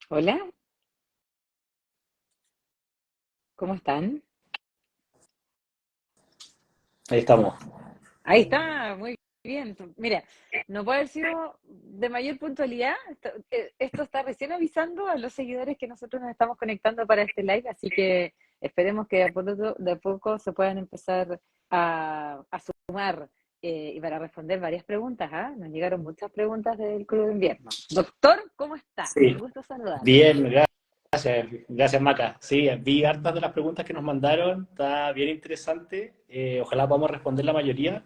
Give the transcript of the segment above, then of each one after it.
Hola, ¿cómo están? Ahí estamos. Ahí está, muy bien. Mira, no puede haber sido de mayor puntualidad. Esto está recién avisando a los seguidores que nosotros nos estamos conectando para este live, así que esperemos que de a poco se puedan empezar a sumar y para responder varias preguntas, ¿ah? Nos llegaron muchas preguntas del Club de Invierno. Doctor, ¿cómo está? Sí, Un gusto saludarlo. bien, gracias, gracias Maca. Sí, vi hartas de las preguntas que nos mandaron, está bien interesante. Ojalá podamos responder la mayoría,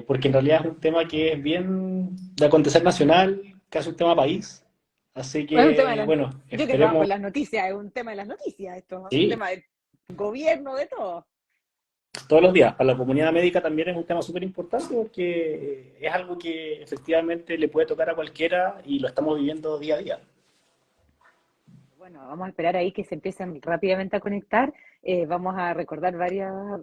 porque en realidad es un tema que es bien de acontecer nacional, casi un tema país. Así Es un tema de que, bueno, yo que trabajo esperemos. en las noticias, es un tema de las noticias esto, es un Sí, tema del gobierno, de todo. todos los días. Para la comunidad médica también es un tema súper importante porque es algo que efectivamente le puede tocar a cualquiera y lo estamos viviendo día a día. Bueno, vamos a esperar ahí que se empiecen rápidamente a conectar. Vamos a recordar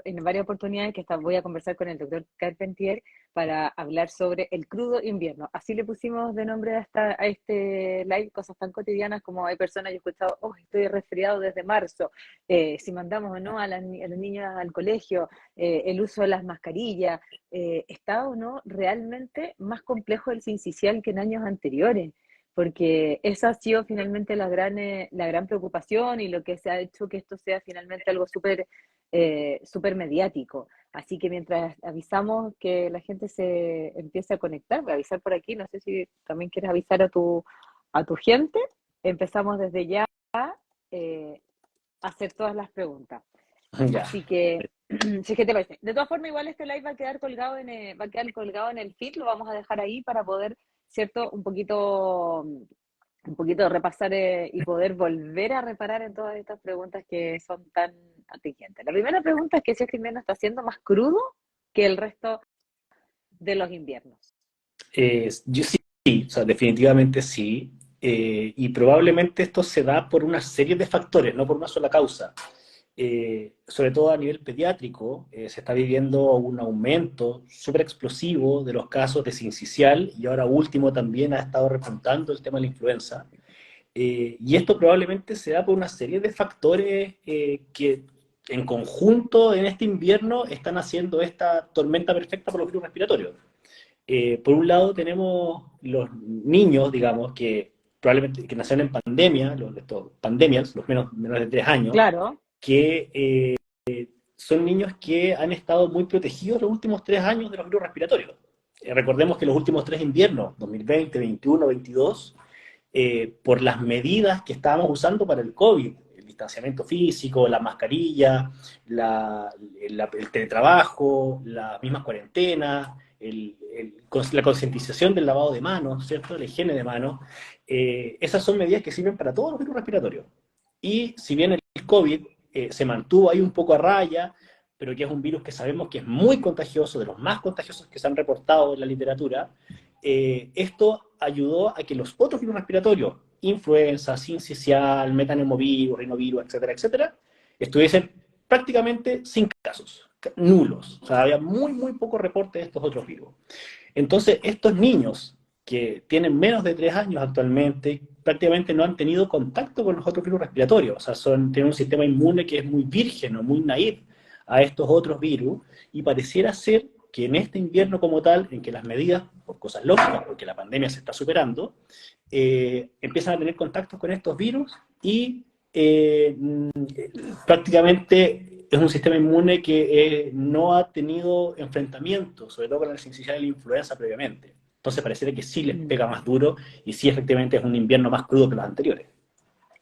en varias oportunidades que voy a conversar con el doctor Carpentier para hablar sobre el crudo invierno. Así le pusimos de nombre a este live, cosas tan cotidianas como hay personas, yo he escuchado, oh, estoy resfriado desde marzo, si mandamos o no a los niños al colegio, el uso de las mascarillas, ¿está o no realmente más complejo el sincicial que en años anteriores? Porque esa ha sido finalmente la gran preocupación y lo que se ha hecho que esto sea finalmente algo súper mediático. Así que mientras avisamos que la gente se empiece a conectar, voy a avisar por aquí, no sé si también quieres avisar a tu gente, empezamos desde ya eh, a hacer todas las preguntas. Ya. Así que, si es que te parece. De todas formas, igual este live va a quedar colgado en el feed, lo vamos a dejar ahí para poder, ¿cierto? Un poquito repasar y poder volver a reparar en todas estas preguntas que son tan atingentes. La primera pregunta es que si este invierno está siendo más crudo que el resto de los inviernos. Yo sí, o sea, definitivamente sí. Y probablemente esto se da por una serie de factores, no por una sola causa. Sobre todo a nivel pediátrico, se está viviendo un aumento súper explosivo de los casos de sincicial y ahora último también ha estado repuntando el tema de la influenza. Y esto probablemente se da por una serie de factores que en conjunto en este invierno están haciendo esta tormenta perfecta por los virus respiratorios. Por un lado tenemos los niños, digamos, que probablemente que nacieron en pandemia, estos pandemias, los menores de 3 años, Claro, que son niños que han estado muy protegidos los últimos 3 años de los virus respiratorios. Recordemos que los últimos 3 inviernos, 2020, 21, 22, por las medidas que estábamos usando para el COVID, el distanciamiento físico, la mascarilla, el teletrabajo, las mismas cuarentenas, la concientización del lavado de manos, ¿cierto? La higiene de manos. Esas son medidas que sirven para todos los virus respiratorios. Y si bien el COVID se mantuvo ahí un poco a raya, pero que es un virus que sabemos que es muy contagioso, de los más contagiosos que se han reportado en la literatura, esto ayudó a que los otros virus respiratorios, influenza, sincicial, metapneumovirus, rinovirus, etcétera, etcétera, estuviesen prácticamente sin casos, nulos. O sea, había muy, muy poco reporte de estos otros virus. Entonces, estos niños que tienen menos de 3 años actualmente, prácticamente no han tenido contacto con los otros virus respiratorios. O sea, tienen un sistema inmune que es muy virgen o muy naif a estos otros virus, y pareciera ser que en este invierno como tal, en que las medidas, por cosas lógicas, porque la pandemia se está superando, empiezan a tener contactos con estos virus y prácticamente es un sistema inmune que no ha tenido enfrentamientos, sobre todo con la sincicial y la influenza previamente. Entonces pareciera que sí les mm. pega más duro y sí efectivamente es un invierno más crudo que los anteriores.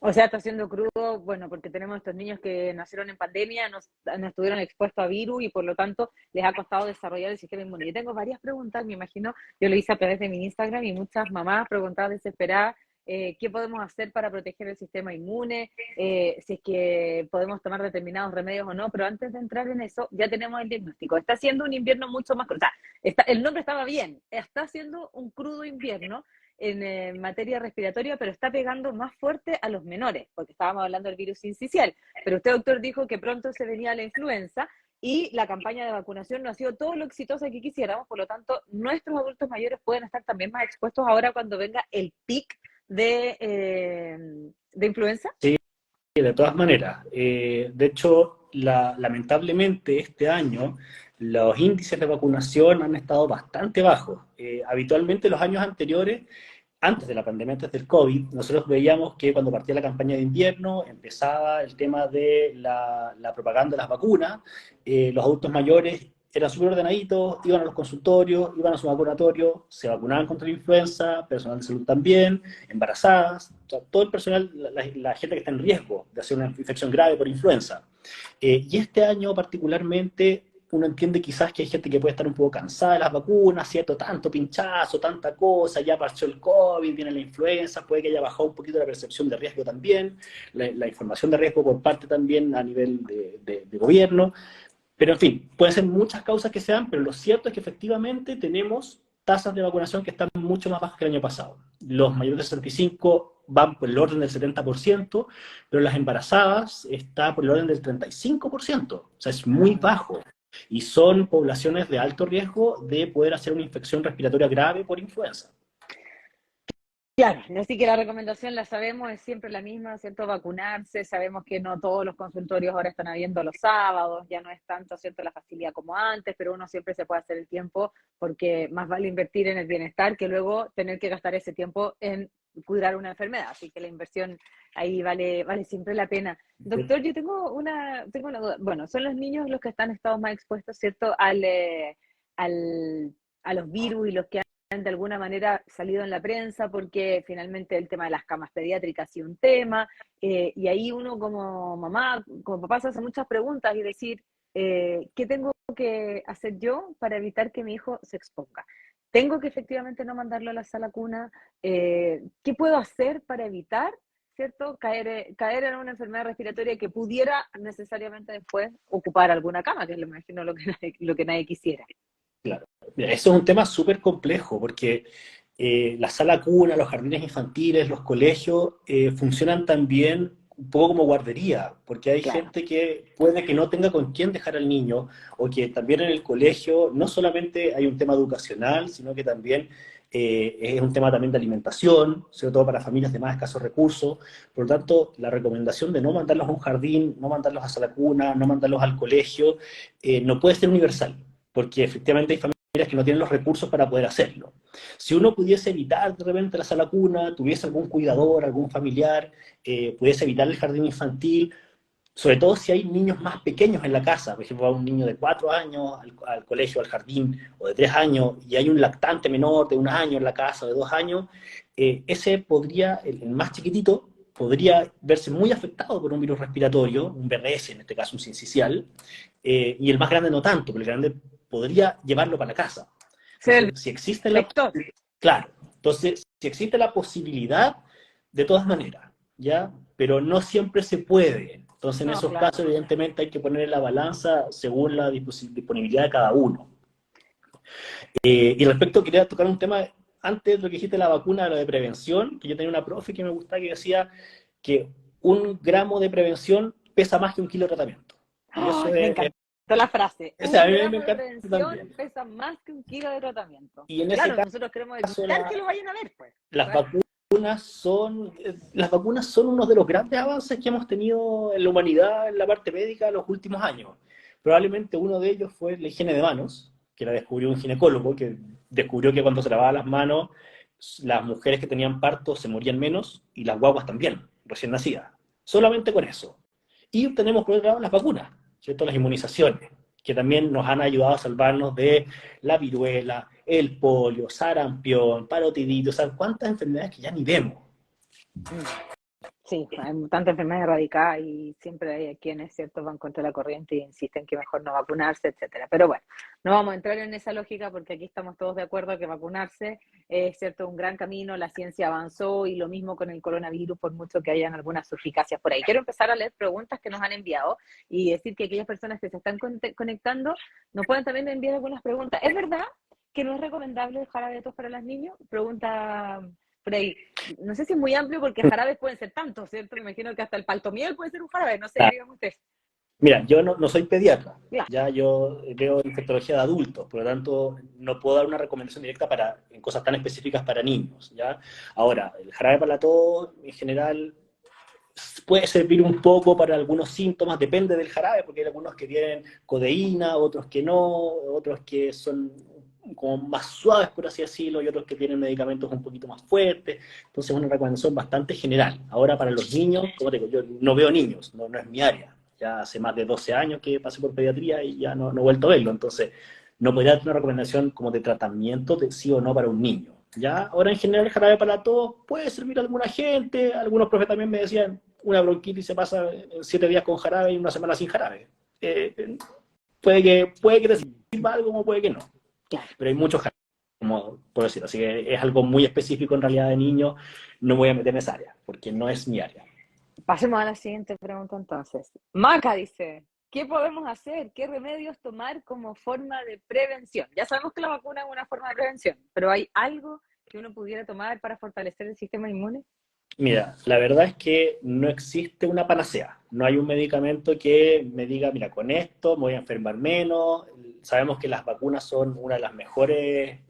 O sea, está siendo crudo, bueno, porque tenemos estos niños que nacieron en pandemia, no estuvieron expuestos a virus y por lo tanto les ha costado desarrollar el sistema inmune. Yo tengo varias preguntas, me imagino, yo lo hice a través de mi Instagram y muchas mamás preguntaban desesperadas qué podemos hacer para proteger el sistema inmune, si es que podemos tomar determinados remedios o no, pero antes de entrar en eso ya tenemos el diagnóstico. Está siendo un invierno mucho más crudo. O sea, el nombre estaba bien, está siendo un crudo invierno en materia respiratoria, pero está pegando más fuerte a los menores, porque estábamos hablando del virus sincicial. Pero usted, doctor, dijo que pronto se venía la influenza y la campaña de vacunación no ha sido todo lo exitosa que quisiéramos, por lo tanto, nuestros adultos mayores pueden estar también más expuestos ahora cuando venga el pic de influenza? Sí, de todas maneras. De hecho, lamentablemente este año los índices de vacunación han estado bastante bajos. Habitualmente los años anteriores, antes de la pandemia, antes del COVID, nosotros veíamos que cuando partía la campaña de invierno empezaba el tema de la propaganda de las vacunas, los adultos mayores eran súper ordenaditos, iban a los consultorios, iban a su vacunatorio, se vacunaban contra la influenza, personal de salud también, embarazadas, o sea, todo el personal, la gente que está en riesgo de hacer una infección grave por influenza. Y este año particularmente uno entiende quizás que hay gente que puede estar un poco cansada de las vacunas, ¿cierto? Tanto pinchazo, tanta cosa, ya pasó el COVID, viene la influenza, puede que haya bajado un poquito la percepción de riesgo también, la información de riesgo por parte también a nivel de gobierno. Pero en fin, pueden ser muchas causas que sean, pero lo cierto es que efectivamente tenemos tasas de vacunación que están mucho más bajas que el año pasado. Los mayores de 65 van por el orden del 70%, pero las embarazadas está por el orden del 35%. O sea, es muy Ah, bajo. Y son poblaciones de alto riesgo de poder hacer una infección respiratoria grave por influenza. claro, así que la recomendación la sabemos, es siempre la misma, ¿cierto? Vacunarse, sabemos que no todos los consultorios ahora están habiendo los sábados, ya no es tanto, ¿cierto? La facilidad como antes, pero uno siempre se puede hacer el tiempo porque más vale invertir en el bienestar que luego tener que gastar ese tiempo en cuidar una enfermedad, así que la inversión ahí vale siempre la pena. Doctor, yo tengo una duda, bueno, son los niños los que están estados más expuestos, ¿cierto? Al, a los virus y los que de alguna manera salido en la prensa porque finalmente el tema de las camas pediátricas ha sido un tema, y ahí uno como mamá, como papá se hace muchas preguntas y decir, ¿qué tengo que hacer yo para evitar que mi hijo se exponga? ¿Tengo que efectivamente no mandarlo a la sala cuna? ¿Qué puedo hacer para evitar, ¿cierto? Caer en una enfermedad respiratoria que pudiera necesariamente después ocupar alguna cama, que es lo imagino lo que nadie quisiera. Claro. Mira, eso es un tema súper complejo porque la sala cuna, los jardines infantiles, los colegios funcionan también un poco como guardería, porque hay Claro. gente que puede que no tenga con quién dejar al niño, o que también en el colegio no solamente hay un tema educacional, sino que también es un tema también de alimentación, sobre todo para familias de más escasos recursos. Por lo tanto, la recomendación de no mandarlos a un jardín, no mandarlos a sala cuna, no mandarlos al colegio, no puede ser universal porque efectivamente hay familias que no tienen los recursos para poder hacerlo. Si uno pudiese evitar de repente la sala cuna, tuviese algún cuidador, algún familiar, pudiese evitar el jardín infantil, sobre todo si hay niños más pequeños en la casa, por ejemplo, va un niño de 4 años al colegio, al jardín, o de 3 años, y hay un lactante menor de 1 año en la casa, o de 2 años, ese podría, el más chiquitito, podría verse muy afectado por un virus respiratorio, un VRS, en este caso un sincicial, y el más grande no tanto, porque el grande podría llevarlo para la casa. Ser el Entonces, si existe la... vector. Claro, entonces, si existe la posibilidad, de todas maneras, ¿ya? Pero no siempre se puede. Entonces, en No, esos claro. casos, evidentemente, hay que poner en la balanza según la disponibilidad de cada uno. Y respecto, quería tocar un tema antes de lo que dijiste, la vacuna, la de prevención, que yo tenía una profe que me gustaba que decía que 1 gramo de prevención pesa más que 1 kilo de tratamiento. Y eso ¡Ay! Me encantó la frase. a Un mí me gramo de encanta prevención también. pesa más que un kilo de tratamiento. Y en ese Claro, nosotros queremos caso, evitar que lo vayan a ver, pues. las las vacunas son uno de los grandes avances que hemos tenido en la humanidad, en la parte médica, en los últimos años. Probablemente uno de ellos fue la higiene de manos, que la descubrió un ginecólogo, que descubrió que cuando se lavaban las manos, las mujeres que tenían parto se morían menos y las guaguas también, recién nacidas. Solamente con eso. Y tenemos por otro lado las vacunas, ¿cierto? Las inmunizaciones, que también nos han ayudado a salvarnos de la viruela, el polio, sarampión, parotiditis, o sea, cuántas enfermedades que ya ni vemos. Mm. Sí, hay tanta enfermedad erradicada y siempre hay quienes, ¿cierto?, van contra la corriente y insisten que mejor no vacunarse, etcétera. Pero bueno, no vamos a entrar en esa lógica porque aquí estamos todos de acuerdo que vacunarse es, ¿cierto?, un gran camino, la ciencia avanzó y lo mismo con el coronavirus, por mucho que hayan algunas suficacias por ahí. Quiero empezar a leer preguntas que nos han enviado y decir que aquellas personas que se están conectando nos pueden también enviar algunas preguntas. ¿Es verdad que no es recomendable dejar abetos para los niños? Pregunta por ahí. No sé si es muy amplio porque jarabes pueden ser tantos, ¿cierto? Me imagino que hasta el paltomiel puede ser un jarabe, no sé, Claro. dígame usted. Mira, yo no soy pediatra, Claro. ya yo veo infectología de adultos, por lo tanto no puedo dar una recomendación directa en cosas tan específicas para niños, ¿ya? Ahora, el jarabe para la tos, en general, puede servir un poco para algunos síntomas, depende del jarabe, porque hay algunos que tienen codeína, otros que no, otros que son como más suaves, por así decirlo, y otros que tienen medicamentos un poquito más fuertes. Entonces es una recomendación bastante general. Ahora para los niños, como te digo, yo no veo niños, no es mi área. Ya hace más de 12 años que pasé por pediatría y ya no he vuelto a verlo. Entonces no podría dar una recomendación como de tratamiento de sí o no para un niño. ¿Ya? Ahora en general el jarabe para tos puede servir a alguna gente, algunos profes también me decían, una bronquitis se pasa en 7 días con jarabe y una semana sin jarabe. Puede que te sirva algo como puede que no, Claro. pero hay muchos jarabes, como por decirlo, así que es algo muy específico en realidad de niños, no me voy a meter en esa área, porque no es mi área. Pasemos a la siguiente pregunta entonces. Maca dice, ¿qué podemos hacer? ¿Qué remedios tomar como forma de prevención? Ya sabemos que la vacuna es una forma de prevención, pero ¿hay algo que uno pudiera tomar para fortalecer el sistema inmune? Mira, la verdad es que no existe una panacea. No hay un medicamento que me diga, mira, con esto me voy a enfermar menos. Sabemos que las vacunas son una de las mejores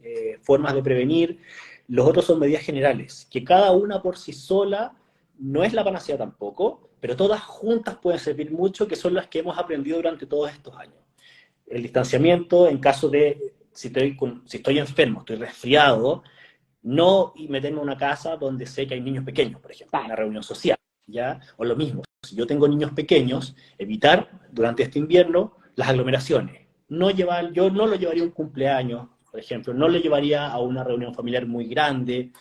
formas de prevenir. Los otros son medidas generales, que cada una por sí sola no es la panacea tampoco, pero todas juntas pueden servir mucho, que son las que hemos aprendido durante todos estos años. El distanciamiento en caso de, si estoy enfermo, estoy resfriado, no meterme en una casa donde sé que hay niños pequeños, por ejemplo, Vale. una reunión social, ¿ya? O lo mismo, si yo tengo niños pequeños, evitar durante este invierno las aglomeraciones. Yo no lo llevaría a un cumpleaños, por ejemplo, no lo llevaría a una reunión familiar muy grande,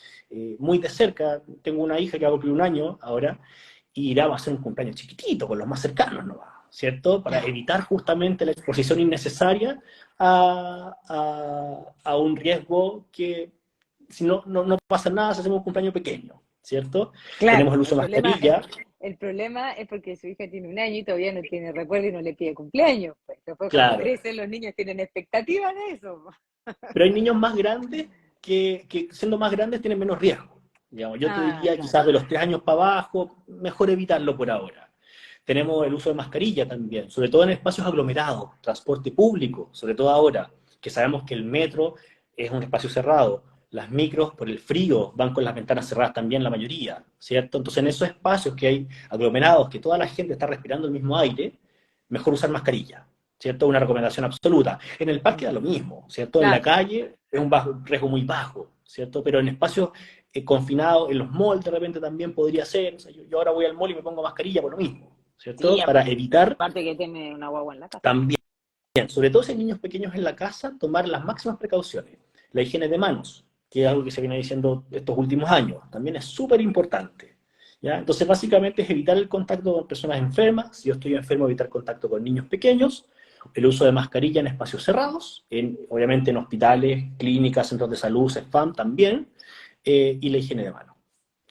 muy de cerca. Tengo una hija que va a cumplir un año ahora, y irá a hacer un cumpleaños chiquitito, con los más cercanos, ¿no? ¿Cierto? Para evitar justamente la exposición innecesaria a un riesgo que si no pasa nada si hacemos un cumpleaños pequeño, ¿cierto? Claro, Tenemos el uso de mascarilla, el problema es porque su hija tiene un año y todavía no tiene recuerdo y no le pide cumpleaños. Pues. Después cuando claro, crecen los niños tienen expectativas de eso. pero hay niños más grandes que siendo más grandes tienen menos riesgo. Digamos, yo te Ah, diría claro. quizás de los 3 años para abajo, mejor evitarlo por ahora. Tenemos el uso de mascarilla también, sobre todo en espacios aglomerados, transporte público, sobre todo ahora, que sabemos que el metro es un espacio cerrado. Las micros, por el frío, van con las ventanas cerradas también la mayoría, ¿cierto? Entonces, en esos espacios que hay aglomerados, que toda la gente está respirando el mismo aire, mejor usar mascarilla, ¿cierto? Una recomendación absoluta. En el parque da lo mismo, ¿cierto? En la Claro. calle es un riesgo muy bajo, ¿cierto? Pero en espacios confinados, en los malls de repente también podría ser. O sea, yo ahora voy al mall y me pongo mascarilla por lo mismo, Sí, ¿cierto? Para evitar aparte que tiene una guagua en la casa. también, sobre todo si hay niños pequeños en la casa, tomar las máximas precauciones. La higiene de manos, que es algo que se viene diciendo estos últimos años, también es súper importante. ¿Ya? Entonces, básicamente es evitar el contacto con personas enfermas. Si yo estoy enfermo, evitar contacto con niños pequeños. El uso de mascarilla en espacios cerrados, obviamente en hospitales, clínicas, centros de salud, CEFAM también, y la higiene de manos.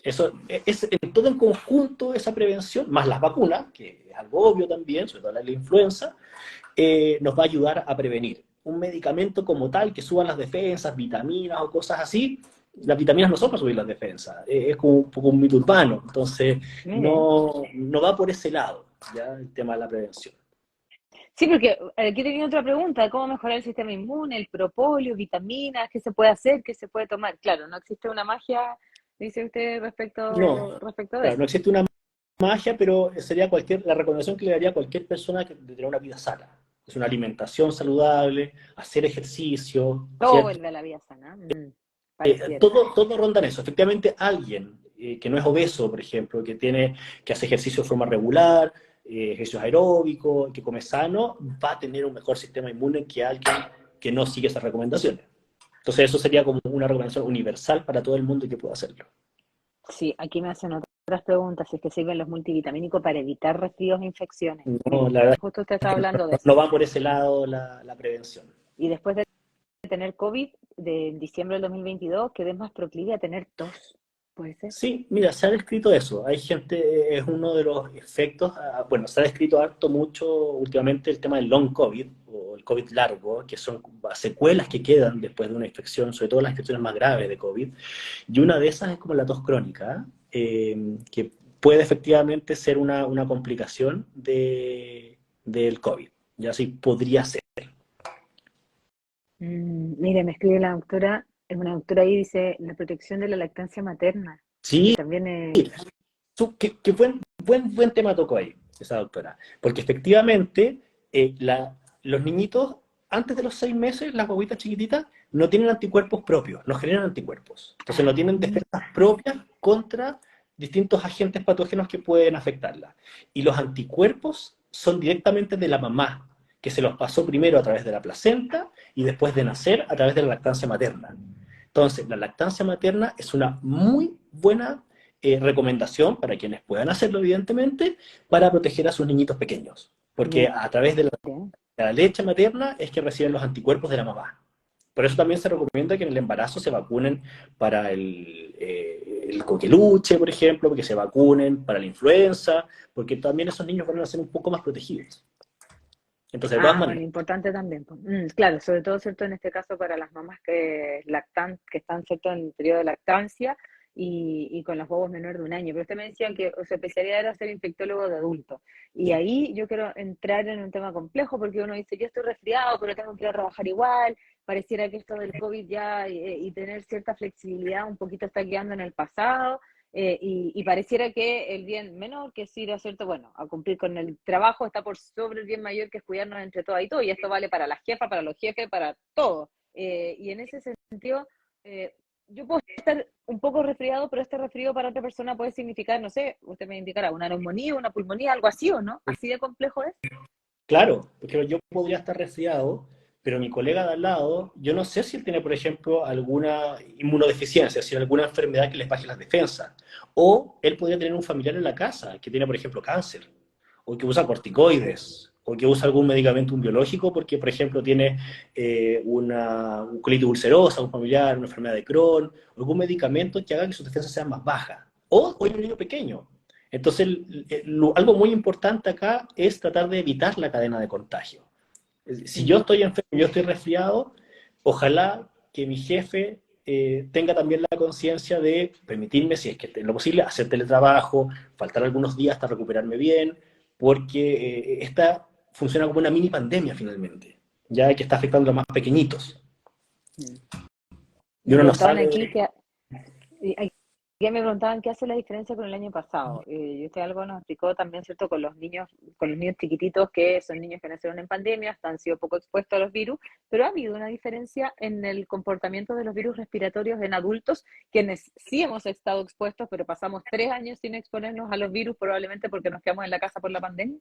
Eso es en todo en conjunto esa prevención, más las vacunas, que es algo obvio también, sobre todo la influenza, nos va a ayudar a prevenir. Un medicamento como tal que suban las defensas, vitaminas o cosas así, las vitaminas no son para subir las defensas, es como un poco un mito urbano, entonces Mire. no va por ese lado, ¿ya? El tema de la prevención. Sí, porque aquí tenía otra pregunta, ¿cómo mejorar el sistema inmune, el propóleo, vitaminas, qué se puede hacer, qué se puede tomar? Claro, no existe una magia, dice usted, No, respecto de claro, no eso. existe una magia, pero sería la recomendación que le daría a cualquier persona de tener una vida sana. Es una alimentación saludable, hacer ejercicio, Todo ¿cierto? vuelve a la vida sana, pareciera. Todo ronda en eso. Efectivamente, alguien que no es obeso, por ejemplo, que hace ejercicio de forma regular, ejercicios aeróbicos, que come sano, va a tener un mejor sistema inmune que alguien que no sigue esas recomendaciones. Entonces, eso sería como una recomendación universal para todo el mundo y que pueda hacerlo. Sí, aquí me hacen otras preguntas, si es que sirven los multivitamínicos para evitar resfríos e infecciones. No, Mire, la verdad justo usted es estaba que hablando de no eso. va por ese lado la prevención. Y después de tener COVID de diciembre del 2022, quedé más proclive a tener tos. ¿Puede ser? Sí, mira, se ha descrito eso. Hay gente, es uno de los efectos, bueno, se ha descrito harto mucho últimamente el tema del long COVID o el COVID largo, que son secuelas que quedan después de una infección, sobre todo las infecciones más graves de COVID. Y una de esas es como la tos crónica, que puede efectivamente ser una complicación del COVID. Ya así podría ser. Mire, me escribe la doctora, una doctora ahí dice la protección de la lactancia materna, que Sí, también es... qué buen tema tocó ahí, esa doctora. Porque efectivamente, los niñitos, antes de los 6 meses, las guaguitas chiquititas, no tienen anticuerpos propios, no generan anticuerpos. Entonces no tienen Ah, defensas propias contra distintos agentes patógenos que pueden afectarlas. Y los anticuerpos son directamente de la mamá, que se los pasó primero a través de la placenta y después de nacer a través de la lactancia materna. Entonces, la lactancia materna es una muy buena recomendación para quienes puedan hacerlo, evidentemente, para proteger a sus niñitos pequeños. Porque ya, a través de la leche materna es que reciben los anticuerpos de la mamá. Por eso también se recomienda que en el embarazo se vacunen para el coqueluche, por ejemplo, que se vacunen para la influenza, porque también esos niños van a ser un poco más protegidos. Entonces, de todas ah, bueno, maneras, importante también, pues. Claro, sobre todo, ¿cierto? En este caso para las mamás que que están, ¿cierto? En el periodo de lactancia y con los huevos menores de un año. Pero usted me decía que su especialidad era ser infectólogo de adultos. Y sí. ahí yo quiero entrar en un tema complejo porque uno dice, yo estoy resfriado, pero tengo que ir a trabajar igual. Pareciera que esto del COVID ya y tener cierta flexibilidad un poquito está quedando en el pasado. Y pareciera que el bien menor, que es ir a cierto, bueno, a cumplir con el trabajo, está por sobre el bien mayor, que es cuidarnos entre todas y todo, y esto vale para la jefa, para los jefes, para todo. Y en ese sentido, eh, yo puedo estar un poco resfriado, pero este resfrío para otra persona puede significar, no sé, usted me indicará, una neumonía, una pulmonía, algo así, ¿o no? Así de complejo es. Claro, porque yo podría estar resfriado, pero mi colega de al lado, yo no sé si él tiene, por ejemplo, alguna inmunodeficiencia, si alguna enfermedad que les baje las defensas. O él podría tener un familiar en la casa que tiene, por ejemplo, cáncer, o que usa corticoides, o que usa algún medicamento un biológico porque, por ejemplo, tiene una colitis ulcerosa, un familiar, una enfermedad de Crohn, o algún medicamento que haga que sus defensas sean más bajas. O hay un niño pequeño. Entonces, algo muy importante acá es tratar de evitar la cadena de contagio. Si yo Mm. estoy enfermo, yo estoy resfriado, ojalá que mi jefe tenga también la conciencia de permitirme, si es que es lo posible, hacer teletrabajo, faltar algunos días hasta recuperarme bien, porque esta funciona como una mini pandemia finalmente, ya que está afectando a los más pequeñitos. Mm. Y Me uno no preguntaban sabe. aquí que ya me preguntaban qué hace la diferencia con el año pasado. Y usted algo nos explicó también, ¿cierto? Con los niños chiquititos, que son niños que nacieron en pandemia, han sido poco expuestos a los virus, pero ha habido una diferencia en el comportamiento de los virus respiratorios en adultos, quienes sí hemos estado expuestos, pero pasamos 3 años sin exponernos a los virus, probablemente porque nos quedamos en la casa por la pandemia.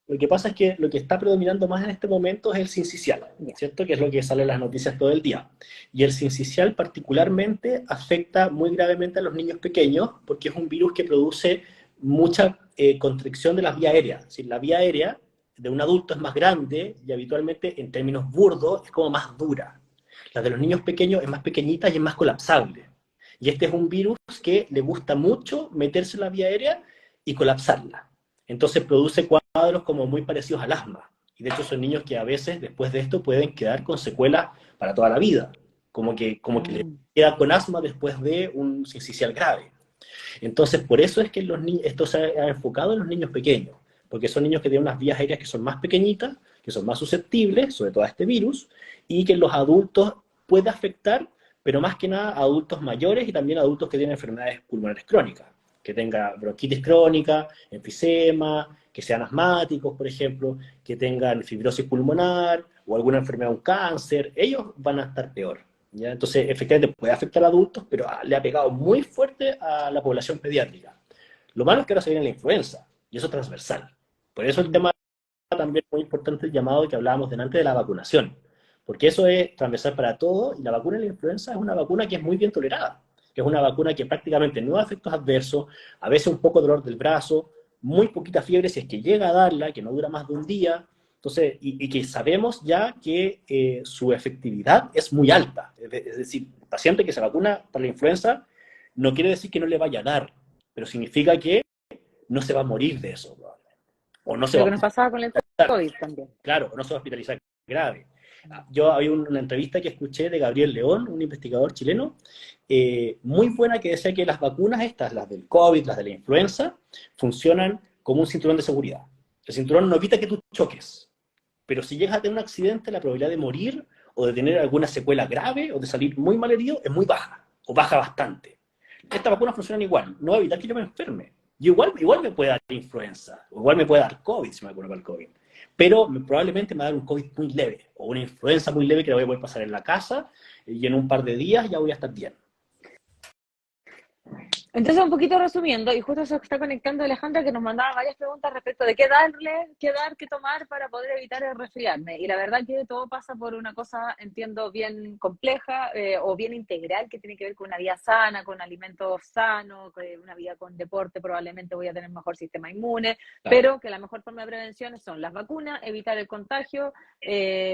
Lo que pasa es que lo que está predominando más en este momento es el sincicial, Ya. ¿cierto? Que es lo que sale en las noticias todo el día. Y el sincicial particularmente afecta muy gravemente a los niños pequeños porque es un virus que produce mucha constricción de las vías aéreas. Es decir, la vía aérea de un adulto es más grande y habitualmente, en términos burdos, es como más dura. La de los niños pequeños es más pequeñita y es más colapsable. Y este es un virus que le gusta mucho meterse en la vía aérea y colapsarla. Entonces produce cuadros como muy parecidos al asma. Y de hecho son niños que a veces después de esto pueden quedar con secuelas para toda la vida. Como que le Mm, queda con asma después de un sincicial grave. Entonces por eso es que esto se ha enfocado en los niños pequeños. Porque son niños que tienen unas vías aéreas que son más pequeñitas, que son más susceptibles, sobre todo a este virus, y que en los adultos puede afectar, pero más que nada a adultos mayores y también a adultos que tienen enfermedades pulmonares crónicas, que tengan bronquitis crónica, enfisema, que sean asmáticos, por ejemplo, que tengan fibrosis pulmonar o alguna enfermedad, un cáncer, ellos van a estar peor. ¿Ya? Entonces, efectivamente puede afectar a adultos, pero le ha pegado muy fuerte a la población pediátrica. Lo malo es que ahora se viene la influenza, y eso es transversal. Por eso el mm, tema también muy importante el llamado que hablábamos delante de la vacunación, porque eso es transversal para todo y la vacuna de la influenza es una vacuna que es muy bien tolerada, que es una vacuna que prácticamente no da efectos adversos, a veces un poco de dolor del brazo, muy poquita fiebre si es que llega a darla, que no dura más de un día, entonces, y que sabemos ya que su efectividad es muy alta, es decir, el paciente que se vacuna para la influenza no quiere decir que no le vaya a dar, pero significa que no se va a morir de eso, o no se lo va que a nos pasaba con el hospitalizar. COVID también. Claro, no se va a hospitalizar grave. Yo había una entrevista que escuché de Gabriel León, un investigador chileno, muy buena, que decía que las vacunas estas, las del COVID, las de la influenza, funcionan como un cinturón de seguridad. El cinturón no evita que tú choques, pero si llegas a tener un accidente, la probabilidad de morir o de tener alguna secuela grave o de salir muy mal herido es muy baja, o baja bastante. Estas vacunas funcionan igual, no va a evitar que yo me enferme. Yo igual me puede dar influenza, o igual me puede dar COVID si me vacuno para el COVID. Pero probablemente me va a dar un COVID muy leve, o una influenza muy leve que la voy a poder pasar en la casa, y en un par de días ya voy a estar bien. Entonces, un poquito resumiendo, y justo se está conectando Alejandra, que nos mandaba varias preguntas respecto de qué darle, qué dar, qué tomar para poder evitar el resfriarme. Y la verdad que todo pasa por una cosa, entiendo, bien compleja o bien integral, que tiene que ver con una vida sana, con alimentos sanos, con una vida con deporte, probablemente voy a tener mejor sistema inmune, Claro. pero que la mejor forma de prevención son las vacunas, evitar el contagio,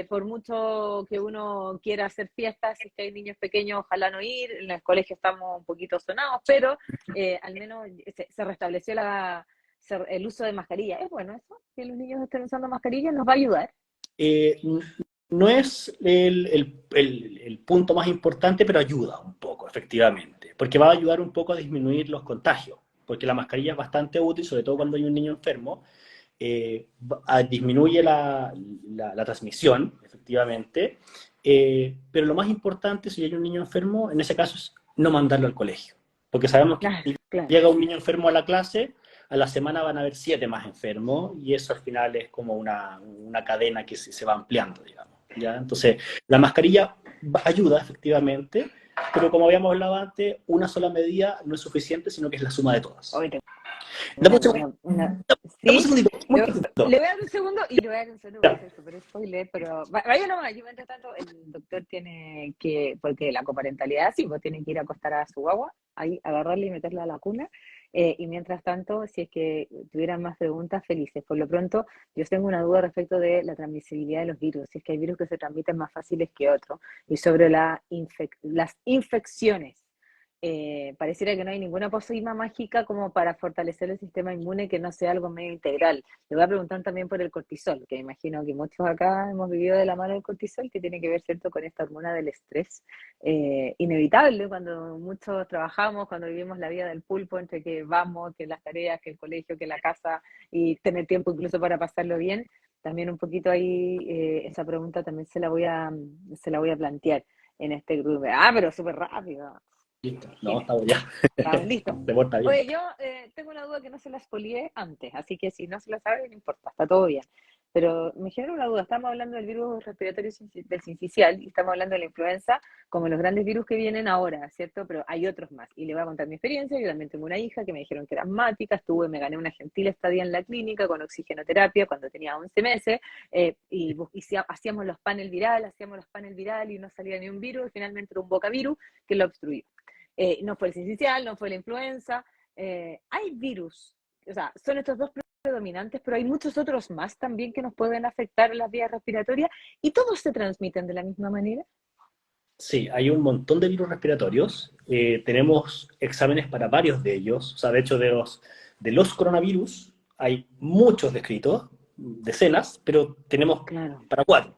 por mucho que uno quiera hacer fiestas, si es que hay niños pequeños, ojalá no ir, en el colegio estamos un poquito sonados, pero al menos se restableció el uso de mascarilla. ¿Es bueno eso? Que los niños estén usando mascarilla, ¿nos va a ayudar? Eh, no es el punto más importante, pero ayuda un poco, efectivamente, porque va a ayudar un poco a disminuir los contagios, porque la mascarilla es bastante útil, sobre todo cuando hay un niño enfermo, disminuye la transmisión, efectivamente, pero lo más importante si hay un niño enfermo, en ese caso es no mandarlo al colegio, porque sabemos que Claro, si claro. llega un niño enfermo a la clase, a la semana van a haber 7 más enfermos, y eso al final es como una cadena que se va ampliando, digamos. ¿Ya? Entonces, la mascarilla ayuda, efectivamente, pero como habíamos hablado antes, una sola medida no es suficiente, sino que es la suma de todas. Hoy tengo Dame un segundo, dame un ¿Sí? segundito, muy cortito. Le voy a dar un segundo y le voy a dar un segundo, voy a hacer súper spoiler, pero vaya nomás, yo mientras tanto el doctor tiene que, porque la coparentalidad sí, pues tiene que ir a acostar a su guagua, ahí agarrarla y meterla a la cuna, y mientras tanto, si es que tuvieran más preguntas, felices. Por lo pronto, yo tengo una duda respecto de la transmisibilidad de los virus, si es que hay virus que se transmiten más fáciles que otros, y sobre las infecciones. Pareciera que no hay ninguna posibilidad mágica como para fortalecer el sistema inmune que no sea algo medio integral. Le voy a preguntar también por el cortisol, que me imagino que muchos acá hemos vivido de la mano del cortisol, que tiene que ver, ¿cierto?, con esta hormona del estrés inevitable cuando muchos trabajamos, cuando vivimos la vida del pulpo, entre que vamos, que las tareas, que el colegio, que la casa, y tener tiempo incluso para pasarlo bien. También un poquito ahí, esa pregunta también se la voy a plantear en este grupo. Ah, pero súper rápido. Listo, no, Genial. estamos ya. Estamos listos. Se porta bien. Oye, yo tengo una duda que no se la expolié antes, así que si no se la sabe, no importa, está todo bien. Pero me genera una duda, estamos hablando del virus respiratorio del sincicial y estamos hablando de la influenza como los grandes virus que vienen ahora, ¿cierto? Pero hay otros más. Y le voy a contar mi experiencia, yo también tengo una hija que me dijeron que era asmática, me gané una gentil estadía en la clínica con oxigenoterapia cuando tenía 11 meses, hacíamos los panel viral y no salía ni un virus, y finalmente era un bocavirus que lo obstruyó. No fue el sincicial, no fue la influenza. Hay virus, o sea, son estos dos predominantes, pero hay muchos otros más también que nos pueden afectar en las vías respiratorias y todos se transmiten de la misma manera. Sí, hay un montón de virus respiratorios. Tenemos exámenes para varios de ellos. O sea, de hecho, de los coronavirus hay muchos descritos, decenas, pero tenemos Claro. para 4,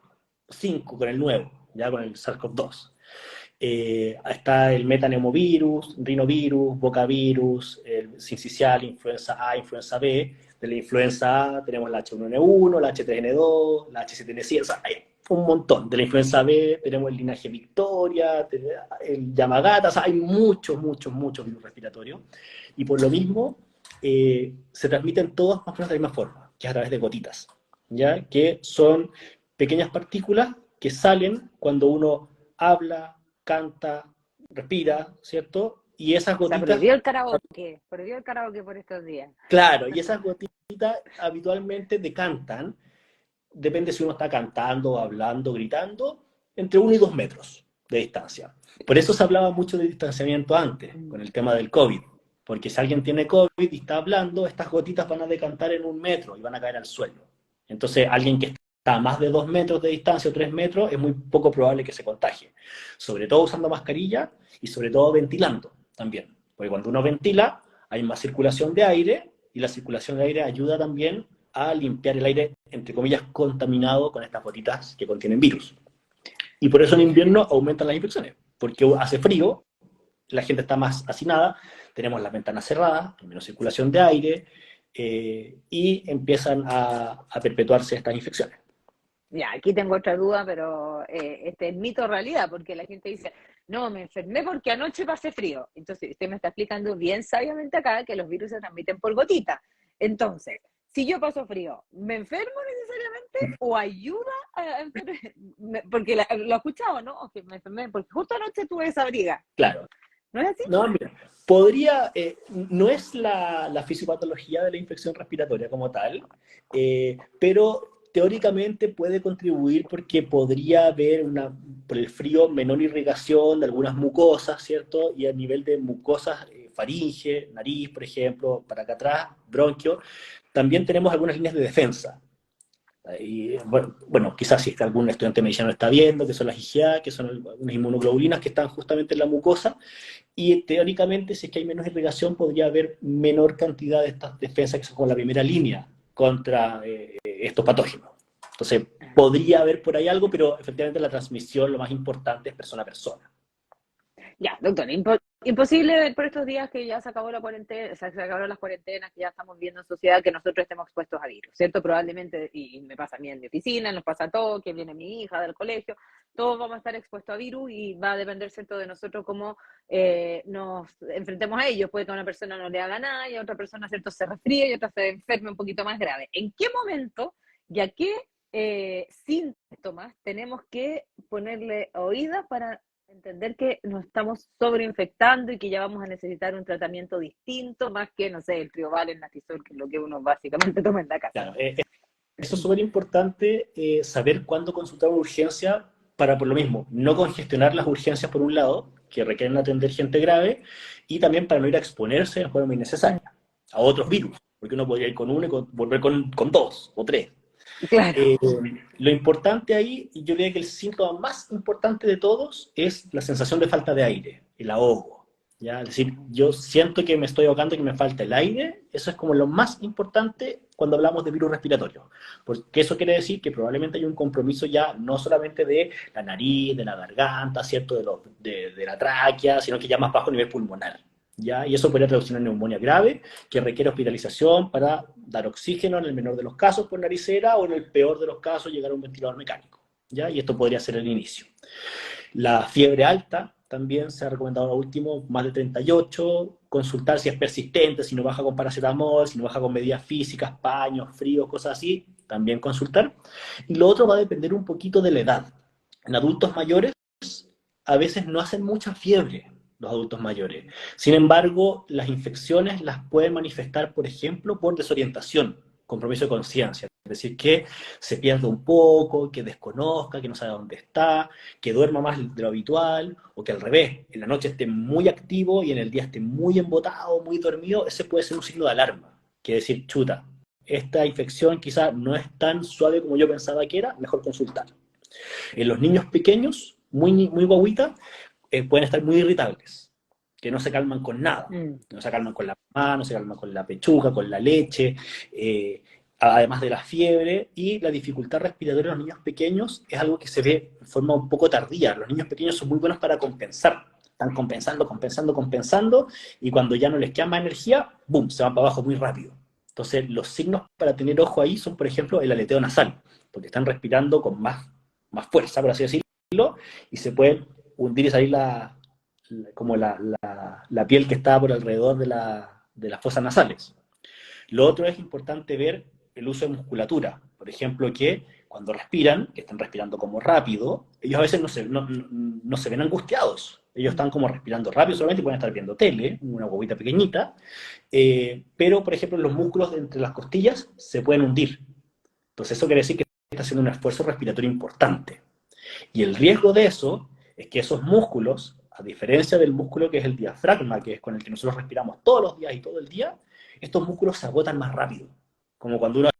5 con el nuevo, ya con el SARS-CoV-2. Está el metaneumovirus, rinovirus, bocavirus, el sincicial, influenza A, influenza B. De la influenza A tenemos la H1N1, la H3N2, la H7N7, o sea, hay un montón. De la influenza B tenemos el linaje Victoria, el Yamagata, o sea, hay muchos, muchos, muchos virus respiratorios. Y por lo mismo, se transmiten todos más o menos de la misma forma, que es a través de gotitas, ¿ya? Que son pequeñas partículas que salen cuando uno habla, canta, respira, ¿cierto? Y esas O sea, gotitas, prohibió el karaoke por estos días. claro, y esas gotitas habitualmente decantan, depende si uno está cantando, hablando, gritando, entre 1 y 2 metros de distancia. Por eso se hablaba mucho de distanciamiento antes, con el tema del COVID, porque si alguien tiene COVID y está hablando, estas gotitas van a decantar en 1 metro y van a caer al suelo. Entonces, alguien que está a más de 2 metros de distancia o 3 metros, es muy poco probable que se contagie. Sobre todo usando mascarilla y sobre todo ventilando también. Porque cuando uno ventila, hay más circulación de aire y la circulación de aire ayuda también a limpiar el aire, entre comillas, contaminado con estas gotitas que contienen virus. Y por eso en invierno aumentan las infecciones, porque hace frío, la gente está más hacinada, tenemos las ventanas cerradas, hay menos circulación de aire, y empiezan a perpetuarse estas infecciones. Ya, aquí tengo otra duda, pero este es mito o realidad, porque la gente dice, no, me enfermé porque anoche pasé frío. Entonces, usted me está explicando bien sabiamente acá que los virus se transmiten por gotita. Entonces, si yo paso frío, ¿me enfermo necesariamente o ayuda a porque lo he escuchado, ¿no? O que me enfermé, porque justo anoche tuve esa briga. Claro. ¿No es así? No, mira, podría, no es la fisiopatología de la infección respiratoria como tal, pero teóricamente puede contribuir porque podría haber por el frío, menor irrigación de algunas mucosas, ¿cierto? Y a nivel de mucosas, faringe, nariz, por ejemplo, para acá atrás, bronquio, también tenemos algunas líneas de defensa. Y, bueno, quizás si es que algún estudiante de medicina no está viendo, que son las IgA, que son unas inmunoglobulinas que están justamente en la mucosa, y teóricamente, si es que hay menos irrigación, podría haber menor cantidad de estas defensas que son como la primera línea contra estos patógenos. Entonces, podría haber por ahí algo, pero efectivamente la transmisión, lo más importante es persona a persona. Ya, doctor, imposible ver por estos días que ya se acabó la cuarentena, o sea, se acabaron las cuarentenas, que ya estamos viendo en sociedad que nosotros estemos expuestos a virus, ¿cierto? Probablemente, y me pasa a mí en mi oficina, nos pasa a todos, que viene mi hija del colegio, todos vamos a estar expuestos a virus y va a depender, ¿cierto?, de nosotros cómo nos enfrentemos a ellos. Puede que a una persona no le haga nada y a otra persona, ¿cierto?, se resfríe y otra se enferme un poquito más grave. ¿En qué momento y a qué síntomas tenemos que ponerle oídas para entender que nos estamos sobreinfectando y que ya vamos a necesitar un tratamiento distinto, más que, no sé, el Trioval, el Natisol, que es lo que uno básicamente toma en la casa? Claro, eso es súper importante, saber cuándo consultar una urgencia para, por lo mismo, no congestionar las urgencias por un lado, que requieren atender gente grave, y también para no ir a exponerse de forma innecesaria a otros virus, porque uno podría ir con uno y volver con dos o tres. Claro. Eh, lo importante ahí, y yo diría que el síntoma más importante de todos es la sensación de falta de aire, el ahogo. ¿Ya? Es decir, yo siento que me estoy ahogando, que me falta el aire, eso es como lo más importante cuando hablamos de virus respiratorio, porque eso quiere decir que probablemente hay un compromiso ya no solamente de la nariz, de la garganta, ¿cierto? De la tráquea, sino que ya más bajo nivel pulmonar. ¿Ya? Y eso podría traducir una neumonía grave que requiere hospitalización para dar oxígeno en el menor de los casos por naricera o en el peor de los casos llegar a un ventilador mecánico. ¿Ya? Y esto podría ser el inicio. La fiebre alta también se ha recomendado lo último, más de 38, consultar si es persistente, si no baja con paracetamol, si no baja con medidas físicas, paños, fríos, cosas así, también consultar. Y lo otro va a depender un poquito de la edad. En adultos mayores a veces no hacen mucha fiebre los adultos mayores. Sin embargo, las infecciones las pueden manifestar, por ejemplo, por desorientación, compromiso de conciencia. Es decir, que se pierda un poco, que desconozca, que no sabe dónde está, que duerma más de lo habitual, o que al revés, en la noche esté muy activo y en el día esté muy embotado, muy dormido. Ese puede ser un signo de alarma. Que decir, chuta, esta infección quizá no es tan suave como yo pensaba que era, mejor consultar. En los niños pequeños, muy guaguitas, pueden estar muy irritables, que no se calman con nada. Mm. No se calman con la mamá, no se calman con la pechuga, con la leche, además de la fiebre, y la dificultad respiratoria en los niños pequeños es algo que se ve de forma un poco tardía. Los niños pequeños son muy buenos para compensar. Están compensando, y cuando ya no les queda más energía, ¡boom!, se van para abajo muy rápido. Entonces, los signos para tener ojo ahí son, por ejemplo, el aleteo nasal, porque están respirando con más fuerza, por así decirlo, y se pueden hundir y salir como la piel que está por alrededor de las fosas nasales. Lo otro es importante ver el uso de musculatura. Por ejemplo, que cuando respiran, que están respirando como rápido, ellos a veces no se ven angustiados. Ellos están como respirando rápido solamente y pueden estar viendo tele, una bobita pequeñita, pero, por ejemplo, los músculos de entre las costillas se pueden hundir. Entonces eso quiere decir que está haciendo un esfuerzo respiratorio importante. Y el riesgo de eso es que esos músculos, a diferencia del músculo que es el diafragma, que es con el que nosotros respiramos todos los días y todo el día, estos músculos se agotan más rápido. Como cuando uno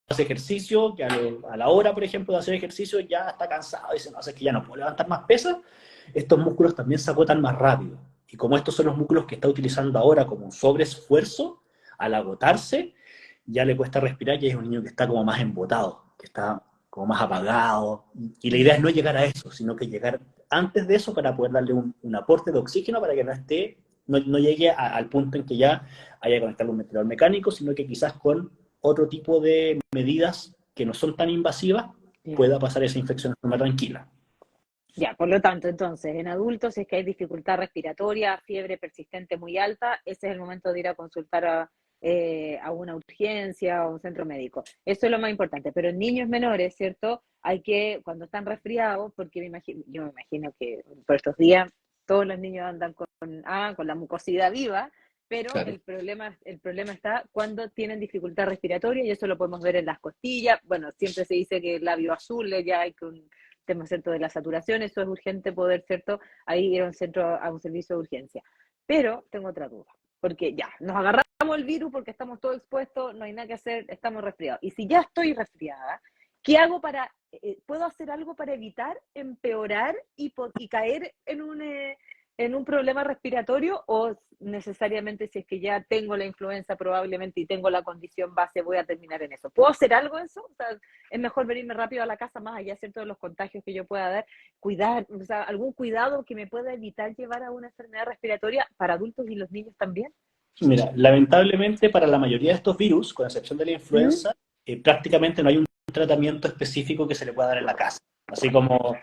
hace ejercicio, que a la hora, por ejemplo, de hacer ejercicio ya está cansado y dice, no, es que ya no puedo levantar más pesas, estos músculos también se agotan más rápido. Y como estos son los músculos que está utilizando ahora como un sobreesfuerzo, al agotarse, ya le cuesta respirar y es un niño que está como más embotado, que está como más apagado. Y la idea es no llegar a eso, sino que llegar antes de eso para poder darle un aporte de oxígeno para que no esté no llegue al punto en que ya haya que conectarle un ventilador mecánico, sino que quizás con otro tipo de medidas que no son tan invasivas Ya. pueda pasar esa infección de forma tranquila. Ya, por lo tanto, entonces, en adultos, si es que hay dificultad respiratoria, fiebre persistente muy alta, ese es el momento de ir a consultar a una urgencia o un centro médico. Eso es lo más importante. Pero en niños menores, ¿cierto? Hay que, cuando están resfriados, porque yo me imagino que por estos días todos los niños andan con la mucosidad viva, pero Claro. el problema está cuando tienen dificultad respiratoria y eso lo podemos ver en las costillas. Bueno, siempre se dice que el labio azul ya hay que un tema, ¿cierto?, de la saturación, eso es urgente poder, ¿cierto?, ahí ir a un centro, a un servicio de urgencia. Pero tengo otra duda, porque ya, nos agarramos el virus porque estamos todos expuestos, no hay nada que hacer, estamos resfriados. Y si ya estoy resfriada, ¿qué hago puedo hacer algo para evitar empeorar y caer en un problema respiratorio o necesariamente si es que ya tengo la influenza probablemente y tengo la condición base voy a terminar en eso? ¿Puedo hacer algo en eso? O sea, es mejor venirme rápido a la casa más allá, ¿cierto?, de los contagios que yo pueda dar, cuidar, o sea, algún cuidado que me pueda evitar llevar a una enfermedad respiratoria para adultos y los niños también. Mira, lamentablemente para la mayoría de estos virus, con excepción de la ¿Mm? influenza, prácticamente no hay un tratamiento específico que se le pueda dar en la casa. Así como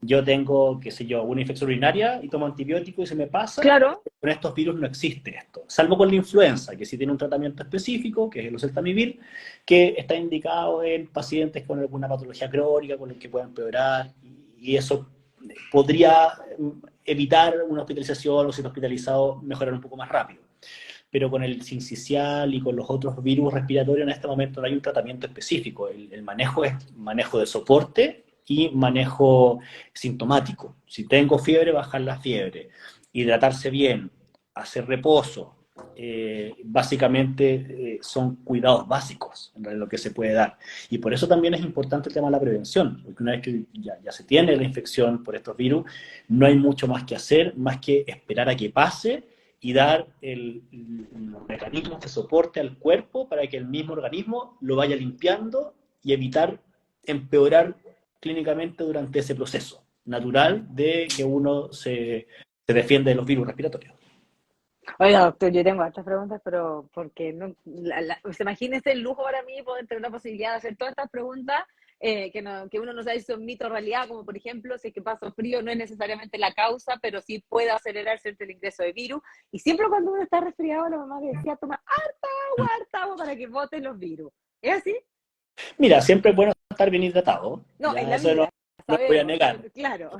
yo tengo, qué sé yo, una infección urinaria y tomo antibiótico y se me pasa, Claro. con estos virus no existe esto. Salvo con la influenza, que sí tiene un tratamiento específico, que es el oseltamivir, que está indicado en pacientes con alguna patología crónica, con el que puedan empeorar, y eso podría evitar una hospitalización o si está hospitalizado, mejorar un poco más rápido. Pero con el sincicial y con los otros virus respiratorios en este momento no hay un tratamiento específico. El manejo es manejo de soporte y manejo sintomático. Si tengo fiebre, bajar la fiebre, hidratarse bien, hacer reposo. Básicamente son cuidados básicos en lo que se puede dar. Y por eso también es importante el tema de la prevención, porque una vez que ya se tiene la infección por estos virus, no hay mucho más que hacer, más que esperar a que pase y dar los mecanismos de soporte al cuerpo para que el mismo organismo lo vaya limpiando y evitar empeorar clínicamente durante ese proceso natural de que uno se defiende de los virus respiratorios. Oiga, doctor, yo tengo otras preguntas, pero porque no, o sea, imagínese el lujo para mí poder tener la posibilidad de hacer todas estas preguntas que uno no sabe si son mito o realidad, como por ejemplo, si es que paso frío no es necesariamente la causa, pero sí puede acelerar cierto el ingreso de virus. Y siempre cuando uno está resfriado, la mamá me decía, toma harta agua para que boten los virus. ¿Es así? Mira, siempre es bueno estar bien hidratado, No, en ya la eso no, vida, no lo voy a sabemos, negar, claro.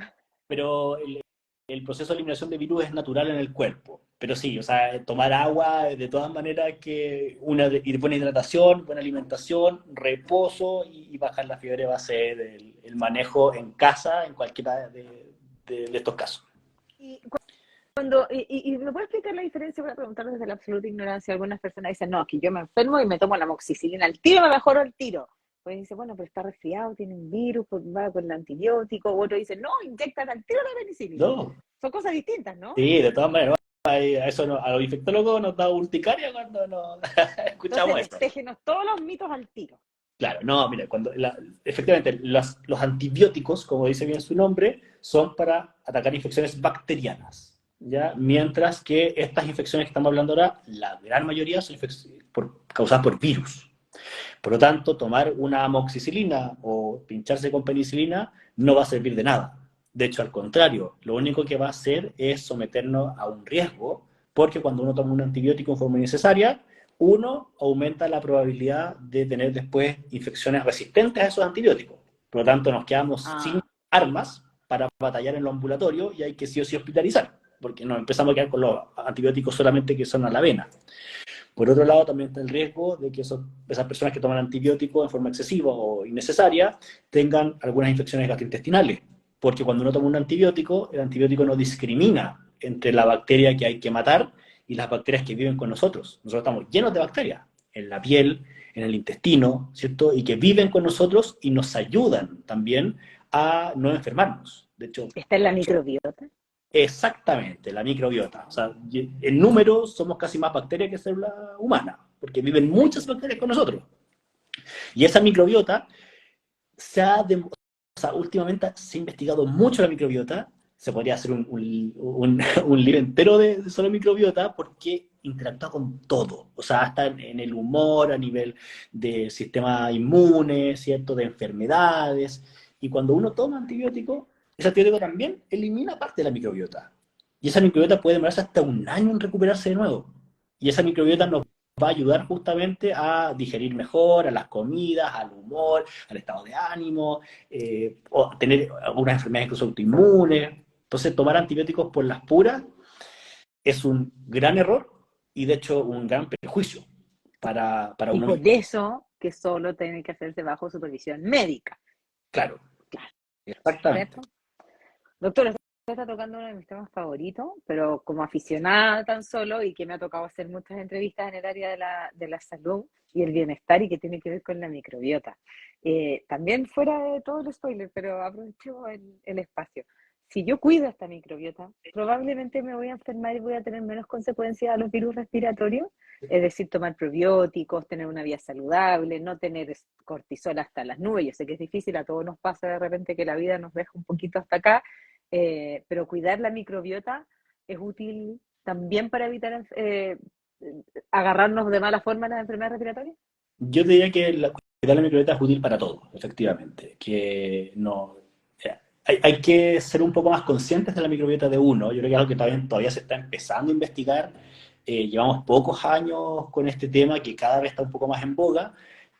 pero el proceso de eliminación de virus es natural en el cuerpo. Pero sí, o sea, tomar agua, de todas maneras, que y buena hidratación, buena alimentación, reposo y bajar la fiebre va a ser el manejo en casa en cualquiera de estos casos. Y y me puede explicar la diferencia, voy a preguntar desde la absoluta ignorancia. Algunas personas dicen, no, que yo me enfermo y me tomo la amoxicilina al tiro, me mejoro al tiro. Pues dice, bueno, pero está resfriado, tiene un virus, pues va con el antibiótico. Otro dice, no, inyectan al tiro la penicilina. No, Son cosas distintas, ¿no? sí, de todas maneras, a eso a los infectólogos nos da urticaria cuando Entonces, escuchamos eso. destéjenos todos los mitos al tiro. Claro, no, mira, efectivamente los antibióticos, como dice bien su nombre, son para atacar infecciones bacterianas, ¿ya? Mientras que estas infecciones que estamos hablando ahora, la gran mayoría son causadas por virus. Por lo tanto, tomar una amoxicilina o pincharse con penicilina no va a servir de nada. De hecho, al contrario, lo único que va a hacer es someternos a un riesgo, porque cuando uno toma un antibiótico en forma innecesaria, uno aumenta la probabilidad de tener después infecciones resistentes a esos antibióticos. Por lo tanto, nos quedamos sin Ah, armas para batallar en lo ambulatorio y hay que sí o sí hospitalizar, porque nos empezamos a quedar con los antibióticos solamente que son a la vena. Por otro lado, también está el riesgo de que esas personas que toman antibióticos en forma excesiva o innecesaria tengan algunas infecciones gastrointestinales, porque cuando uno toma un antibiótico, el antibiótico no discrimina entre la bacteria que hay que matar y las bacterias que viven con nosotros. Nosotros estamos llenos de bacterias, en la piel, en el intestino, ¿cierto? Y que viven con nosotros y nos ayudan también a no enfermarnos. De hecho, está en la microbiota. exactamente, la microbiota. O sea, en número somos casi más bacterias que célula humana, porque viven muchas bacterias con nosotros. Y esa microbiota o sea, últimamente se ha investigado mucho la microbiota se podría hacer un libro entero de solo microbiota porque interactúa con todo, o sea, hasta en el humor, a nivel del sistema inmune, ¿cierto? De enfermedades, y cuando uno toma antibiótico, ese antibiótico también elimina parte de la microbiota, y esa microbiota puede demorarse hasta un año en recuperarse de nuevo, y esa microbiota Mm. nos va a ayudar justamente a digerir mejor, a las comidas, al humor, al estado de ánimo, o tener algunas enfermedades incluso autoinmunes. Entonces, tomar antibióticos por las puras es un gran error y, de hecho, un gran perjuicio para Y uno por mismo. eso que solo tiene que hacerse bajo supervisión médica. Claro, Claro, exactamente. ¿cierto? Doctor, usted está tocando uno de mis temas favoritos, pero como aficionada tan solo y que me ha tocado hacer muchas entrevistas en el área de la salud y el bienestar y que tiene que ver con la microbiota. También fuera de todo el spoiler, pero aprovecho el espacio. Si yo cuido esta microbiota, probablemente me voy a enfermar y voy a tener menos consecuencias a los virus respiratorios, es decir, tomar probióticos, tener una vida saludable, no tener cortisol hasta las nubes. Yo sé que es difícil, a todos nos pasa de repente que la vida nos deja un poquito hasta acá, pero cuidar la microbiota es útil también para evitar agarrarnos de mala forma a las enfermedades respiratorias. Yo diría que cuidar la microbiota es útil para todo, efectivamente. Que no, hay que ser un poco más conscientes de la microbiota de uno. Yo creo que es algo que todavía se está empezando a investigar. Llevamos pocos años con este tema que cada vez está un poco más en boga,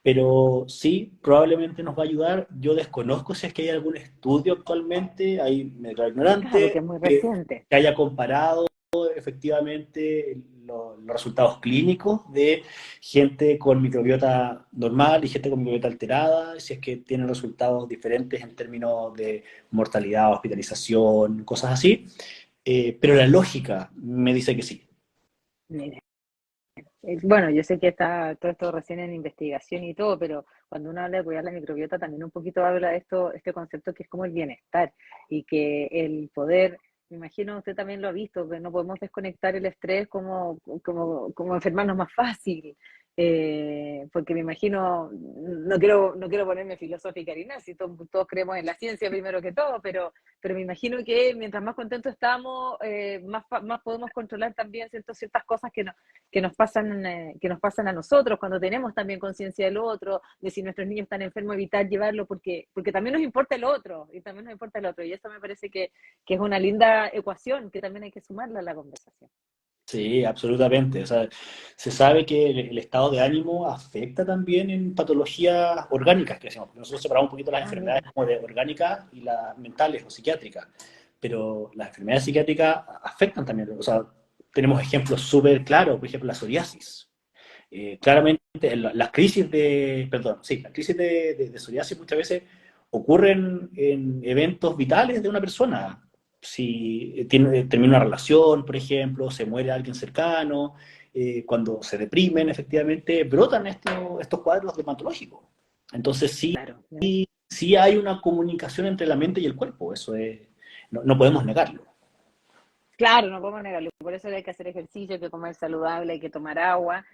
pero sí, probablemente nos va a ayudar. Yo desconozco si es que hay algún estudio actualmente, ahí me declaro Claro, que ignorante, es muy reciente. que haya comparado efectivamente los resultados clínicos de gente con microbiota normal y gente con microbiota alterada, si es que tienen resultados diferentes en términos de mortalidad, hospitalización, cosas así. Pero la lógica me dice que sí. Mire, bueno, yo sé que está todo esto recién en investigación y todo, pero cuando uno habla de cuidar la microbiota, también un poquito habla de esto, este concepto que es como el bienestar y que el poder, me imagino usted también lo ha visto, que no podemos desconectar el estrés como enfermarnos más fácil. Porque me imagino, no quiero ponerme filosófica ni nada, si todos creemos en la ciencia primero que todo, pero me imagino que mientras más contentos estamos, más podemos controlar también ciertas cosas que nos pasan a nosotros cuando tenemos también conciencia del otro, de si nuestros niños están enfermos, evitar llevarlo porque también nos importa el otro, y también nos importa el otro, y eso me parece que es una linda ecuación que también hay que sumarla a la conversación. Sí, absolutamente. O sea, se sabe que el estado de ánimo afecta también en patologías orgánicas que decimos. Nosotros separamos un poquito las Ah, enfermedades mira, como de orgánicas y las mentales o psiquiátricas, pero las enfermedades psiquiátricas afectan también. O sea, tenemos ejemplos súper claros, por ejemplo, la psoriasis. Claramente, las crisis perdón, sí, las crisis de psoriasis muchas veces ocurren en eventos vitales de una persona. Si termina una relación, por ejemplo, se muere alguien cercano, cuando se deprimen, efectivamente, brotan estos cuadros dermatológicos. Entonces, sí, claro. sí hay una comunicación entre la mente y el cuerpo, eso es, no podemos negarlo. Claro, no podemos negarlo. Por eso hay que hacer ejercicio, hay que comer saludable, hay que tomar agua,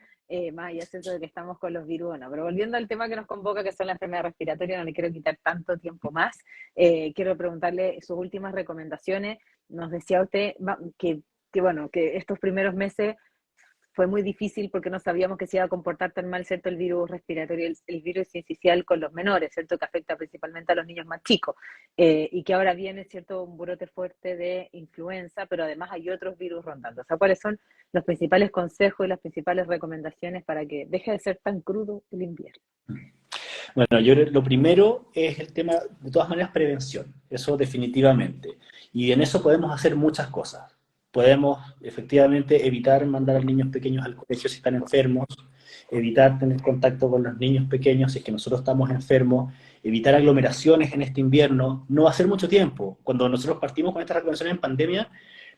más allá es de que estamos con los virus. Bueno, pero volviendo al tema que nos convoca, que son las enfermedades respiratorias, no le quiero quitar tanto tiempo más. Quiero preguntarle sus últimas recomendaciones. Nos decía usted bueno, que estos primeros meses fue muy difícil porque no sabíamos que se iba a comportar tan mal, ¿cierto? El virus respiratorio, el virus sincicial con los menores, ¿cierto? Que afecta principalmente a los niños más chicos. Y que ahora viene, ¿cierto? Un brote fuerte de influenza, pero además hay otros virus rondando. O sea, ¿cuáles son los principales consejos y las principales recomendaciones para que deje de ser tan crudo el invierno? Bueno, lo primero es el tema, de todas maneras, prevención, eso definitivamente. Y en eso podemos hacer muchas cosas. Podemos efectivamente evitar mandar a niños pequeños al colegio si están enfermos, evitar tener contacto con los niños pequeños si es que nosotros estamos enfermos, evitar aglomeraciones en este invierno. No va a ser mucho tiempo. Cuando nosotros partimos con estas recomendaciones en pandemia,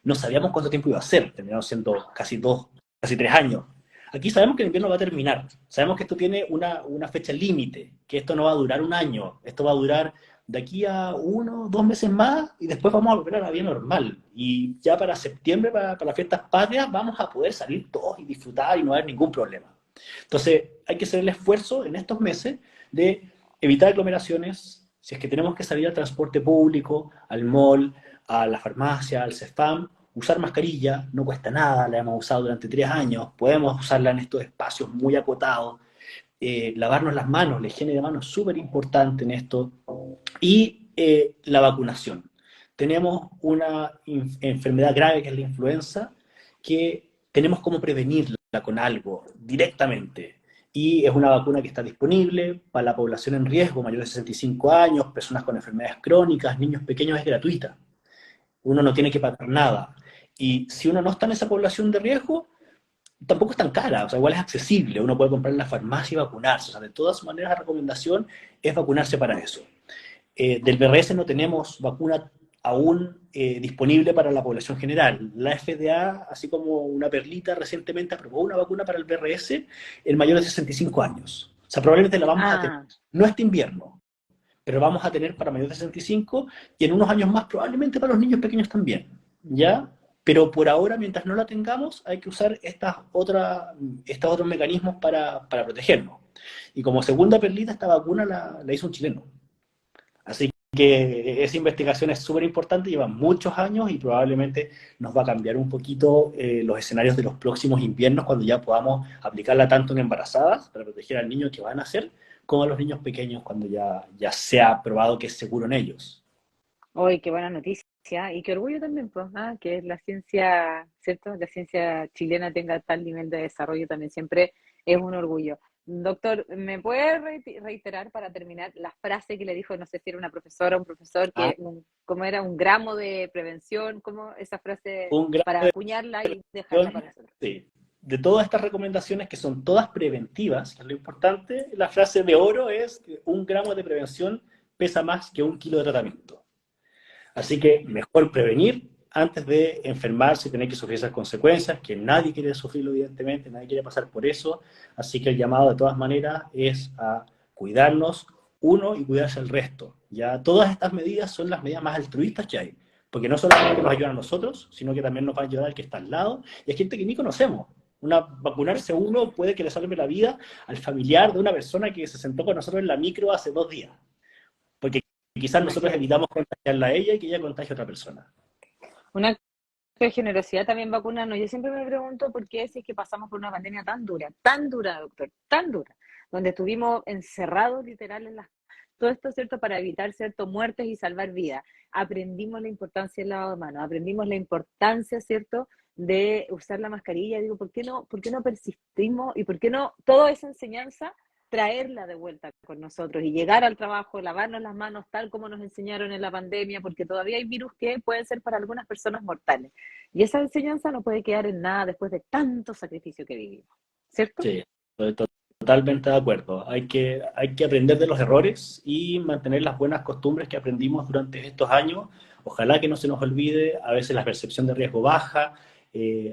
no sabíamos cuánto tiempo iba a ser. Terminaron siendo casi 3 años. Aquí sabemos que el invierno va a terminar, sabemos que esto tiene una fecha límite, que esto no va a durar un año, esto va a durar de aquí a 1, 2 meses más y después vamos a volver a la vida normal. Y ya para septiembre, para las fiestas patrias, vamos a poder salir todos y disfrutar y no haber ningún problema. Entonces hay que hacer el esfuerzo en estos meses de evitar aglomeraciones, si es que tenemos que salir al transporte público, al mall, a la farmacia, al CEFAM, usar mascarilla, no cuesta nada, la hemos usado durante 3 años, podemos usarla en estos espacios muy acotados, lavarnos las manos, la higiene de manos es súper importante en esto, y la vacunación. Tenemos una enfermedad grave que es la influenza, que tenemos como prevenirla con algo directamente. Y es una vacuna que está disponible para la población en riesgo, mayor de 65 años, personas con enfermedades crónicas, niños pequeños, es gratuita. Uno no tiene que pagar nada. Y si uno no está en esa población de riesgo, tampoco es tan cara, o sea, igual es accesible. Uno puede comprar en la farmacia y vacunarse. O sea, de todas maneras, la recomendación es vacunarse para eso. Del BRS no tenemos vacuna aún disponible para la población general. La FDA, así como una perlita, recientemente aprobó una vacuna para el BRS en mayores de 65 años. O sea, probablemente la vamos a tener, Ah, no este invierno, pero vamos a tener para mayores de 65 y en unos años más probablemente para los niños pequeños también, ¿ya? Pero por ahora, mientras no la tengamos, hay que usar estos otros mecanismos para protegernos. Y como segunda perlita, esta vacuna la hizo un chileno. Así que esa investigación es súper importante, lleva muchos años y probablemente nos va a cambiar un poquito los escenarios de los próximos inviernos cuando ya podamos aplicarla tanto en embarazadas para proteger al niño que va a nacer, como a los niños pequeños cuando ya se ha probado que es seguro en ellos. hoy qué buena noticia y qué orgullo también, pues, que la ciencia, ¿cierto? La ciencia chilena tenga tal nivel de desarrollo también siempre es un orgullo. Doctor, ¿me puede reiterar para terminar la frase que le dijo, no sé si era una profesora o un profesor, Ah, cómo era un gramo de prevención, cómo esa frase un grado para de acuñarla y dejarla prevención, para nosotros? sí. De todas estas recomendaciones que son todas preventivas, que es lo importante, la frase de oro es que 1 gramo de prevención pesa más que 1 kilo de tratamiento. Así que mejor prevenir antes de enfermarse y tener que sufrir esas consecuencias, que nadie quiere sufrirlo, evidentemente, nadie quiere pasar por eso. Así que el llamado de todas maneras es a cuidarnos uno y cuidarse el resto. Ya todas estas medidas son las medidas más altruistas que hay, porque no solamente nos ayudan a nosotros, sino que también nos va a ayudar al que está al lado y a gente que ni conocemos. Vacunarse uno puede que le salve la vida al familiar de una persona que se sentó con nosotros en la micro hace 2 días, porque quizás nosotros Imagínate. evitamos contagiarla a ella y que ella contagie a otra persona. Una acto de generosidad también vacunarnos. Yo siempre me pregunto por qué si es que pasamos por una pandemia tan dura, doctor, tan dura, donde estuvimos encerrados literal en las... Todo esto, ¿cierto? Para evitar, ¿cierto? Muertes y salvar vidas. Aprendimos la importancia del lavado de manos, aprendimos la importancia, ¿cierto? De usar la mascarilla. Digo, por qué no persistimos y por qué no toda esa enseñanza traerla de vuelta con nosotros y llegar al trabajo, lavarnos las manos tal como nos enseñaron en la pandemia, porque todavía hay virus que pueden ser para algunas personas mortales. Y esa enseñanza no puede quedar en nada después de tanto sacrificio que vivimos, ¿cierto? Sí, estoy totalmente de acuerdo. Hay que aprender de los errores y mantener las buenas costumbres que aprendimos durante estos años. Ojalá que no se nos olvide, a veces la percepción de riesgo baja,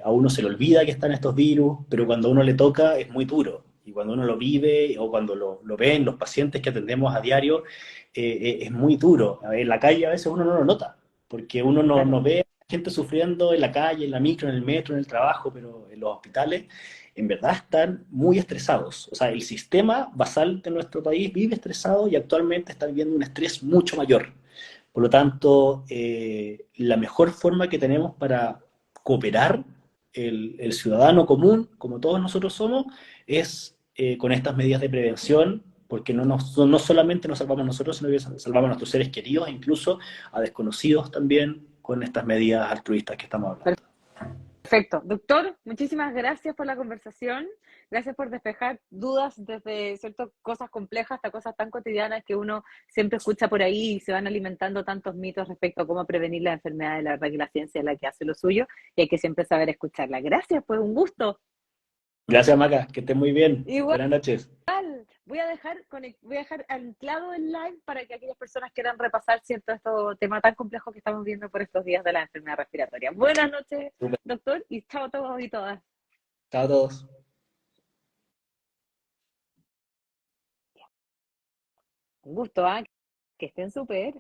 a uno se le olvida que están estos virus, pero cuando a uno le toca es muy duro. Y cuando uno lo vive o cuando lo ven los pacientes que atendemos a diario, es muy duro. En la calle a veces uno no lo nota, porque uno no Claro. ve gente sufriendo en la calle, en la micro, en el metro, en el trabajo, pero en los hospitales en verdad están muy estresados. O sea, el sistema basal de nuestro país vive estresado y actualmente está viviendo un estrés mucho mayor. Por lo tanto, la mejor forma que tenemos para cooperar el ciudadano común, como todos nosotros somos, es con estas medidas de prevención, porque no solamente nos salvamos a nosotros, sino que salvamos a nuestros seres queridos e incluso a desconocidos también con estas medidas altruistas que estamos hablando. Perfecto. Doctor, muchísimas gracias por la conversación. Gracias por despejar dudas desde ciertas cosas complejas hasta cosas tan cotidianas que uno siempre escucha por ahí y se van alimentando tantos mitos respecto a cómo prevenir las enfermedades. La verdad que la ciencia es la que hace lo suyo y hay que siempre saber escucharla. Gracias, pues un gusto. Gracias, Maca, que estés muy bien. Igual. Buenas noches. Voy a dejar anclado el live para que aquellas personas quieran repasar cierto estos temas tan complejos que estamos viendo por estos días de la enfermedad respiratoria. Buenas noches, Súper. doctor, y chao a todos y todas. Chao a todos. Un gusto, ¿ah? Que estén súper.